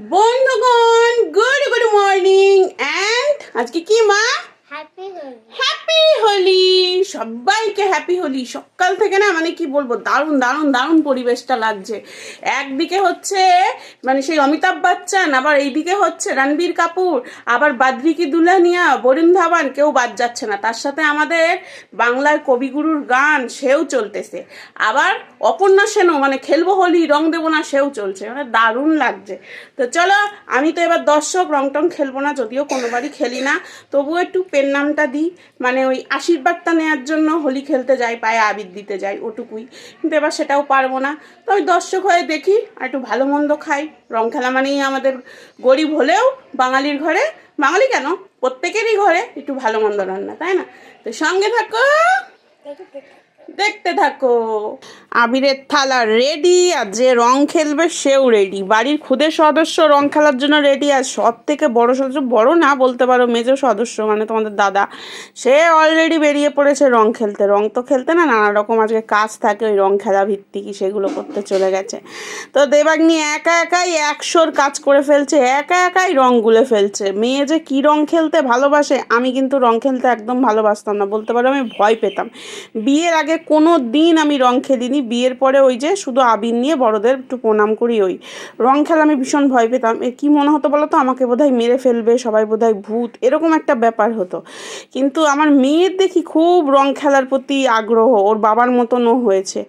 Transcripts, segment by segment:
বন্ধুগণ, good good morning and আজকে কি মা হ্যাপি হোলি। সবাইকে হ্যাপি হোলি। সকাল থেকে না মানে কি বলবো, দারুণ দারুণ দারুণ পরিবেশটা লাগছে। একদিকে হচ্ছে মানে সেই অমিতাভ বচ্চন, আবার এইদিকে হচ্ছে রণবীর কাপুর, আবার বাদ্রি কি দুলহানিয়া, বরুণ ধাবান, কেউ বাদ যাচ্ছে না। তার সাথে আমাদের বাংলার কবিগুরুর গান সেও চলতেছে, আবার অপর্ণা সেনও মানে খেলবো হোলি রং দেবো না সেও চলছে, মানে দারুণ লাগছে। তো চলো, আমি তো এবার দর্শক, রং টং খেলবো না, যদিও কোনোবারই খেলি না, তবুও একটু পেন নামটা দিই, মানে ওই আশীর্বাদটা নেওয়ার জন্য হোলি খেলতে যাই, পায়ে আবির দিতে যাই, ওটুকুই। কিন্তু এবার সেটাও পারবো না, তো ওই দর্শক হয়ে দেখি আর একটু ভালো মন্দ খাই। রং খেলা মানেই আমাদের, গরিব হলেও বাঙালির ঘরে, বাঙালি কেন প্রত্যেকেরই ঘরে একটু ভালো মন্দ রান্না, তাই না? তো সঙ্গে থাকো, দেখতে থাকো। আবিরের থালা রেডি, আর যে রং খেলবে সেও রেডি। বাড়ির খুদে সদস্য রং খেলার জন্য রেডি, আর সব থেকে বড় সদস্য, বড় না বলতে পারো, মেজো সদস্য মানে তোমাদের দাদা, সে অলরেডি বেরিয়ে পড়েছে রং খেলতে। রং তো খেলতে না, নানা রকম আজকে কাজ থাকে ওই রং খেলা ভিত্তিক, সেগুলো করতে চলে গেছে। তো দেবাগ্নি একা একাই 100র কাজ করে ফেলছে, একা একাই রং গুলে ফেলছে। মেয়ে যে কী রং খেলতে ভালোবাসে, আমি কিন্তু রং খেলতে একদম ভালোবাসতাম না, বলতে পারো আমি ভয় পেতাম। বিয়ের আগে কোনো দিন আমি রং খেলিনি, বিয়ের পরে ওই যে শুধু আবির নিয়ে বড়দের একটু প্রণাম করি, ওই রং খেলা আমি ভীষণ ভয় পেতাম। কি মনে হতো বলো তো, আমাকে বোধহয় মেরে ফেলবে, সবাই বোধহয় ভূত, এরকম একটা ব্যাপার হতো। কিন্তু আমার মেয়ের দেখি খুব রং খেলার প্রতি আগ্রহ, ওর বাবার মতনও হয়েছে।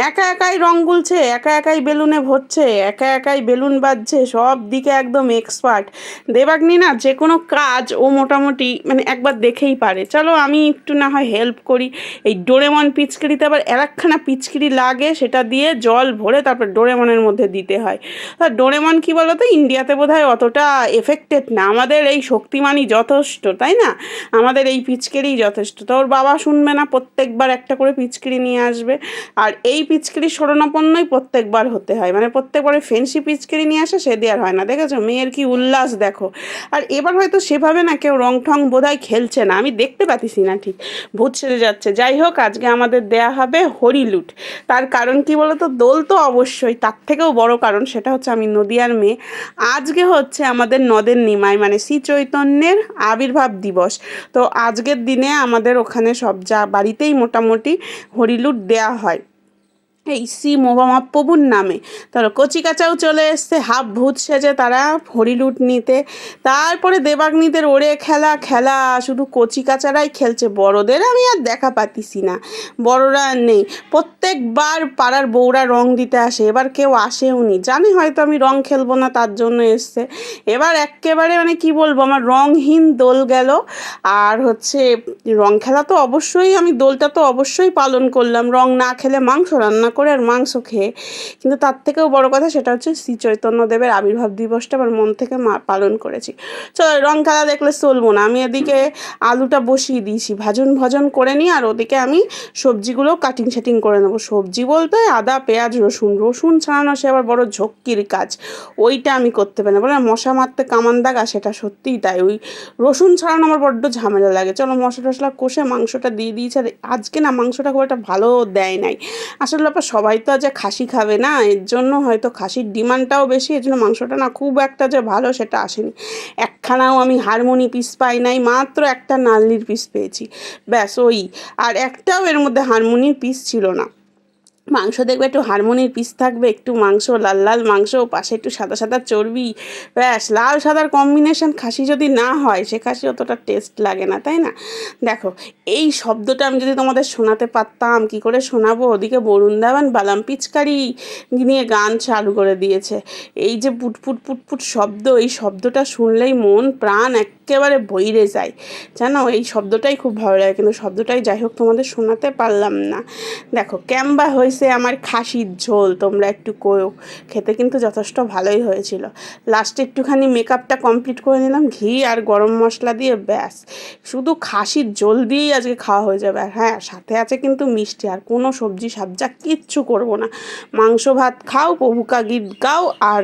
একা একাই রং গুলছে, একা একাই বেলুনে ভরছে, একা একাই বেলুন বাজছে, সব দিকে একদম এক্সপার্ট। দেবাগ্নি না যে কোনো কাজ ও মোটামুটি মানে একবার দেখেই পারে। চলো আমি একটু না হয় হেল্প করি। এই ডোরেমন পিচকারিতে আবার একখানা পিচকারি লাগে, সেটা দিয়ে জল ভরে তারপর ডোরেমনের মধ্যে দিতে হয়। আর ডোরেমন কী বলো তো, ইন্ডিয়াতে বোধহয় অতটা এফেক্টেড না, আমাদের এই শক্তিমানই যথেষ্ট, তাই না? আমাদের এই পিচকারিই যথেষ্ট। তো ওর বাবা শুনবে না, প্রত্যেকবার একটা করে পিচকারি নিয়ে আসবে, আর এই পিচকারি শরণাপন্নই প্রত্যেকবার হতে হয়, মানে প্রত্যেকবারে ফেন্সি পিচকারি নিয়ে আসে, সে দেওয়ার হয় না। দেখেছো মেয়ের কি উল্লাস দেখো। আর এবার হয়তো সেভাবে না কেউ রং ঠং বোধহয় খেলছে না, আমি দেখতে পাচ্ছি না ঠিক, ভূত সেজে যাচ্ছে। যাই হোক, আজকে আমাদের দেয়া হবে হরিলুট। তার কারণ কি বলতো, দোল তো অবশ্যই, তার থেকেও বড় কারণ সেটা হচ্ছে আমি নদিয়ার মেয়ে। আজকে হচ্ছে আমাদের নদের নিমাই মানে শ্রী চৈতন্যের আবির্ভাব দিবস। তো আজকের দিনে আমাদের ওখানে সব বাড়িতেই মোটামুটি হরিলুট দেয়া হয় এই শ্রী মহাপ্রভুর নামে। তারা কচিকাচাও চলে এসছে হাফ ভূত সেজে, তারা হরিলুট নিতে। তারপরে দেবাগ্নিদের ওরে খেলা খেলা, শুধু কচিকাচারাই খেলছে, বড়দের আমি আর দেখা পাতিছি না, বড়রা আর নেই। প্রত্যেকবার পাড়ার বউরা রং দিতে আসে, এবার কেউ আসেও নি, জানে হয়তো আমি রং খেলবো না তার জন্য এসছে। এবার একেবারে মানে কি বলবো, আমার রংহীন দোল গেল। আর হচ্ছে রং খেলা তো অবশ্যই, আমি দোলটা তো অবশ্যই পালন করলাম, রং না খেলে মাংস রান্না করে আর মাংস খেয়ে। কিন্তু তার থেকেও বড় কথা সেটা হচ্ছে শ্রী চৈতন্যদেবের আবির্ভাব দিবসটা আমার মন থেকে পালন করেছি। চলো, রং খেলা দেখলে চলবো না, আমি এদিকে আলুটা বসিয়ে দিয়েছি, ভাজন করে নিই, আর ওদিকে আমি সবজিগুলো কাটিং ছাটিং করে নেবো। সবজি বলতে আদা পেঁয়াজ রসুন, রসুন ছাড়ানো সে আবার বড় ঝক্কির কাজ, ওইটা আমি করতে পারি না। বলে মশা মারতে কামান দাগা, সেটা সত্যিই তাই, ওই রসুন ছাড়ানো আমার বড্ড ঝামেলা লাগে। চলো মশলা টশলা কষে মাংসটা দিয়ে দিয়েছে, আর আজকে না মাংসটা খুব একটা ভালো দেয় নাই। আসলে ব্যাপার, সবাই তো আজ খাসি খাবে না, এর জন্য হয়তো খাসির ডিমান্ডটাও বেশি, এর জন্য মাংসটা না খুব একটা যে ভালো সেটা আসেনি। একখানাও আমি হারমোনি পিস পাই নাই, মাত্র একটা নাল্লির পিস পেয়েছি, ব্যাস ওই। আর একটাও এর মধ্যে হারমোনির পিস ছিল না। মাংস দেখবে একটু হারমোনির পিস থাকবে, একটু মাংস লাল লাল মাংস, পাশে একটু সাদা সাদা চর্বি, ব্যাস। লাল সাদার কম্বিনেশন খাসি যদি না হয়, সে খাসি অতটা টেস্ট লাগে না, তাই না? দেখো, এই শব্দটা আমি যদি তোমাদের শোনাতে পারতাম, কি করে শোনাবো। ওদিকে বরুণ ধাবান বালাম পিচকারি নিয়ে গান চালু করে দিয়েছে, এই যে পুটপুট পুটপুট শব্দ, এই শব্দটা শুনলেই মন প্রাণ একেবারে ভইরে যায়, জানো, এই শব্দটাই খুব ভালো লাগে। কিন্তু শব্দটাই যাই হোক তোমাদের শোনাতে পারলাম না। দেখো ক্যাম্বা হয়েছে আমার খাসির ঝোল, তোমরা একটু কয়ো, খেতে কিন্তু যথেষ্ট ভালোই হয়েছিল। লাস্টে একটুখানি মেকআপটা কমপ্লিট করে নিলাম ঘি আর গরম মশলা দিয়ে, ব্যাস শুধু খাসির ঝোল দিয়েই আজকে খাওয়া হয়ে যাবে। আর হ্যাঁ, সাথে আছে কিন্তু মিষ্টি, আর কোনো সবজি সাবজা কিচ্ছু করবো না। মাংস ভাত খাও, প্রভুকা গীত গাও, আর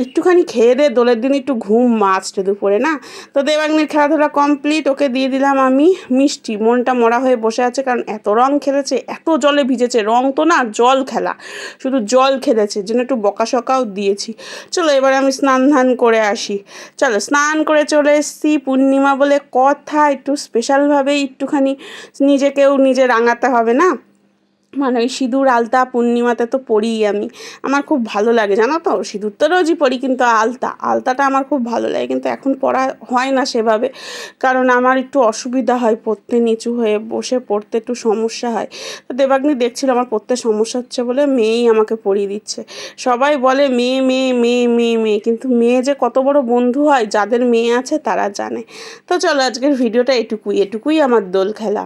একটুখানি খেয়ে দে, দোলের দিন একটু ঘুম মাছটা দুপুরে না। তো দেবাগ্নির খেলাধুলা কমপ্লিট, ওকে দিয়ে দিলাম আমি মিষ্টি। মনটা মরা হয়ে বসে আছে, কারণ এত রং খেলেছে, এত জলে ভিজেছে, রং তো না জল খেলা, শুধু জল খেলেছে, জন্য একটু বকাশকাও দিয়েছি। চলো এবার আমি স্নান ধান করে আসি। চলো স্নান করে চলে এসেছি, পূর্ণিমা বলে কথা, একটু স্পেশালভাবে একটুখানি নিজেকেও নিজে রাঙাতে হবে না, মানে ওই সিঁদুর আলতা পূর্ণিমাতে তো পরিই আমি, আমার খুব ভালো লাগে জানো তো। সিঁদুর তো রোজই পরি, কিন্তু আলতাটা আমার খুব ভালো লাগে, কিন্তু এখন পরা হয় না সেভাবে, কারণ আমার একটু অসুবিধা হয় পড়তে, নিচু হয়ে বসে পড়তে একটু সমস্যা হয়। তো দেবাগ্নি দেখছিল আমার পড়তে সমস্যা হচ্ছে বলে মেয়েই আমাকে পরিয়ে দিচ্ছে। সবাই বলে মেয়ে মেয়ে মেয়ে মেয়ে মেয়ে, কিন্তু মেয়ে যে কত বড় বন্ধু হয়, যাদের মেয়ে আছে তারা জানে। তো চলো আজকের ভিডিওটা এটুকুই আমার দোল খেলা।